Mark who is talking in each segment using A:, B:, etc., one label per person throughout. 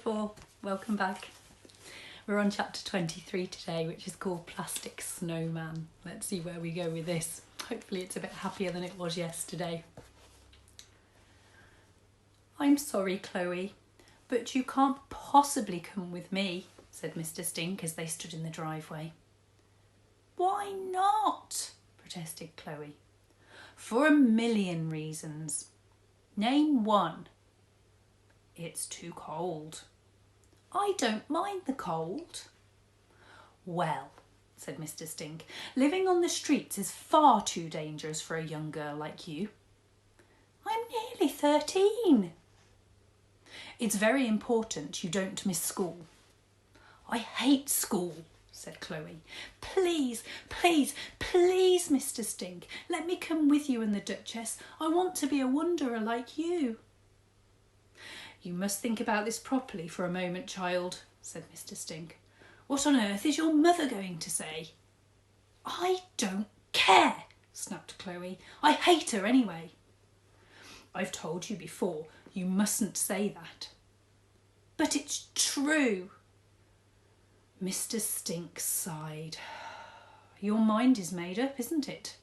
A: Welcome back. We're on chapter 23 today, which is called Plastic Snowman. Let's see where we go with this. Hopefully it's a bit happier than it was yesterday. I'm sorry, Chloe, but you can't possibly come with me, said Mr. Stink as they stood in the driveway. Why not? Protested Chloe. For a million reasons. Name one. It's too cold. I don't mind the cold. Well, said Mr. Stink, living on the streets is far too dangerous for a young girl like you. I'm nearly 13. It's very important you don't miss school. I hate school, said Chloe. Please, please, please, Mr. Stink, let me come with you and the Duchess. I want to be a wanderer like you. You must think about this properly for a moment, child, said Mr. Stink. What on earth is your mother going to say? I don't care, snapped Chloe. I hate her anyway. I've told you before, you mustn't say that. But it's true. Mr. Stink sighed. Your mind is made up, isn't it?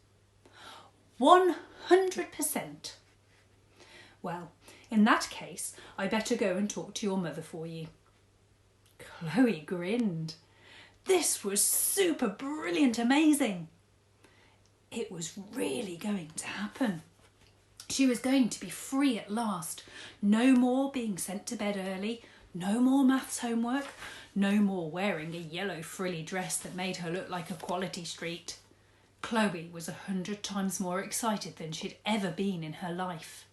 A: 100%. Well, in that case, I better go and talk to your mother for you. Chloe grinned. This was super brilliant, amazing. It was really going to happen. She was going to be free at last. No more being sent to bed early, no more maths homework, no more wearing a yellow frilly dress that made her look like a quality street. Chloe was 100 times more excited than she'd ever been in her life.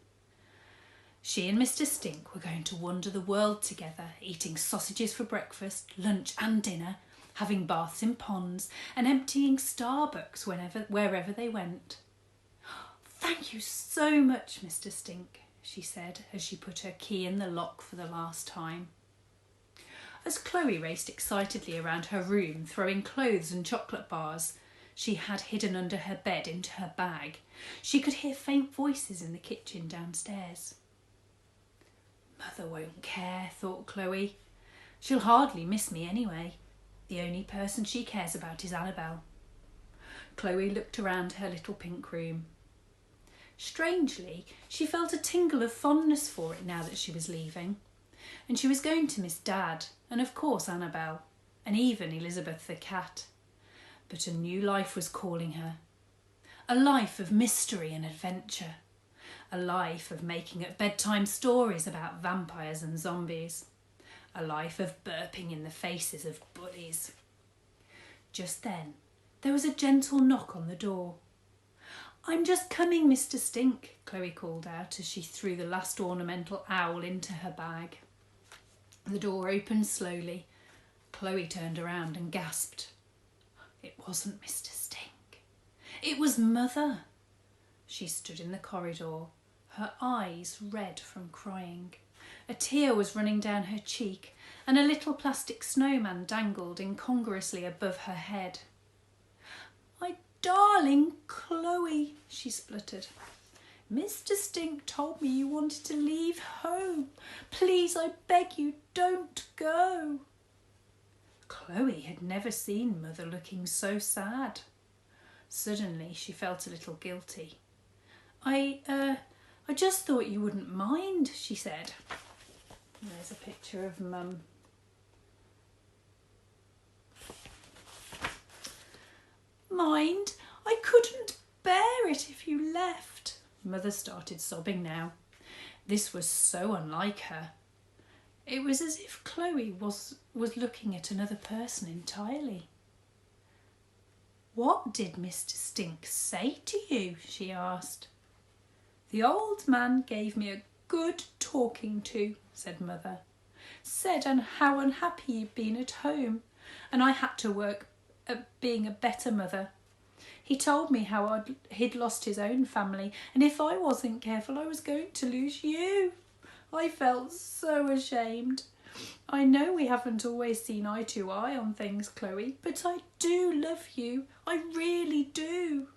A: She and Mr. Stink were going to wander the world together, eating sausages for breakfast, lunch and dinner, having baths in ponds and emptying Starbucks wherever they went. Thank you so much, Mr. Stink, she said as she put her key in the lock for the last time. As Chloe raced excitedly around her room, throwing clothes and chocolate bars she had hidden under her bed into her bag, she could hear faint voices in the kitchen downstairs. Mother won't care, thought Chloe. She'll hardly miss me anyway. The only person she cares about is Annabelle. Chloe looked around her little pink room. Strangely, she felt a tingle of fondness for it now that she was leaving. And she was going to miss Dad, and of course Annabelle, and even Elizabeth the cat. But a new life was calling her. A life of mystery and adventure. A life of making up bedtime stories about vampires and zombies. A life of burping in the faces of bullies. Just then, there was a gentle knock on the door. I'm just coming, Mr. Stink, Chloe called out as she threw the last ornamental owl into her bag. The door opened slowly. Chloe turned around and gasped. It wasn't Mr. Stink. It was Mother. She stood in the corridor, her eyes red from crying. A tear was running down her cheek, and a little plastic snowman dangled incongruously above her head. My darling Chloe, she spluttered. Mr. Stink told me you wanted to leave home. Please, I beg you, don't go. Chloe had never seen Mother looking so sad. Suddenly she felt a little guilty. I just thought you wouldn't mind, she said. There's a picture of Mum. Mind? I couldn't bear it if you left. Mother started sobbing now. This was so unlike her. It was as if Chloe was looking at another person entirely. What did Mr. Stink say to you? She asked. The old man gave me a good talking to, said Mother. Said how unhappy you'd been at home, and I had to work at being a better mother. He told me how he'd lost his own family, and if I wasn't careful I was going to lose you. I felt so ashamed. I know we haven't always seen eye to eye on things, Chloe, but I do love you. I really do.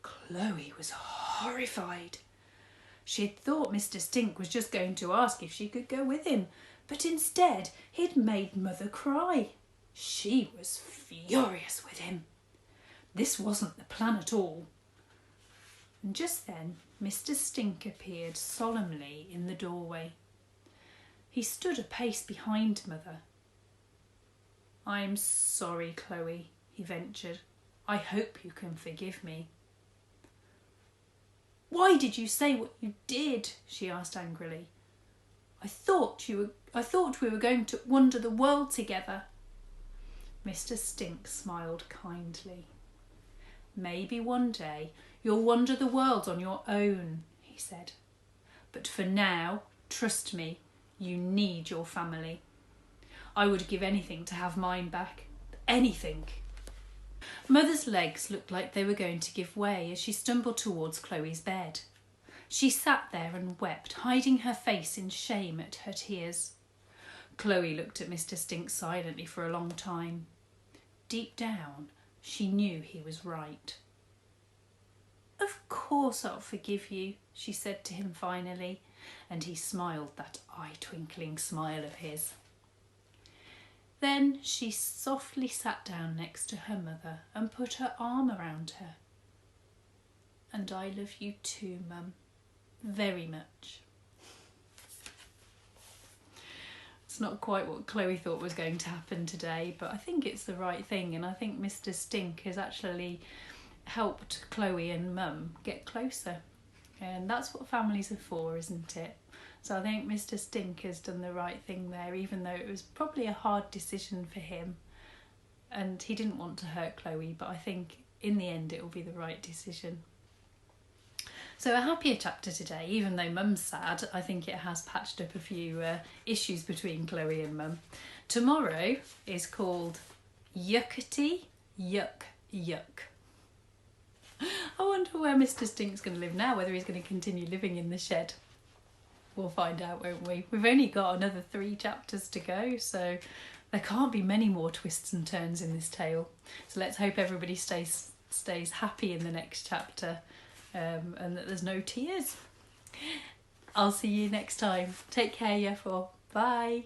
A: Chloe was horrified. She had thought Mr. Stink was just going to ask if she could go with him, but instead he'd made Mother cry. She was furious with him. This wasn't the plan at all. And just then Mr. Stink appeared solemnly in the doorway. He stood a pace behind Mother. "I'm sorry, Chloe," he ventured. "I hope you can forgive me." "Why did you say what you did?" she asked angrily. I thought we were going to wander the world together." Mr. Stink smiled kindly. "Maybe one day you'll wander the world on your own," he said. "But for now, trust me, you need your family. I would give anything to have mine back. Anything." Mother's legs looked like they were going to give way as she stumbled towards Chloe's bed. She sat there and wept, hiding her face in shame at her tears. Chloe looked at Mr. Stink silently for a long time. Deep down, she knew he was right. "Of course I'll forgive you," she said to him finally, and he smiled that eye-twinkling smile of his. Then she softly sat down next to her mother and put her arm around her. "And I love you too, Mum, very much." It's not quite what Chloe thought was going to happen today, but I think it's the right thing, and I think Mr. Stink has actually helped Chloe and Mum get closer. And that's what families are for, isn't it? So I think Mr. Stink has done the right thing there, even though it was probably a hard decision for him. And he didn't want to hurt Chloe, but I think in the end it will be the right decision. So a happier chapter today, even though Mum's sad. I think it has patched up a few issues between Chloe and Mum. Tomorrow is called Yuckety Yuck Yuck. I wonder where Mr. Stink's going to live now, whether he's going to continue living in the shed. We'll find out, won't we? We've only got another 3 chapters to go, so there can't be many more twists and turns in this tale. So let's hope everybody stays happy in the next chapter, and that there's no tears. I'll see you next time. Take care, you four. Bye.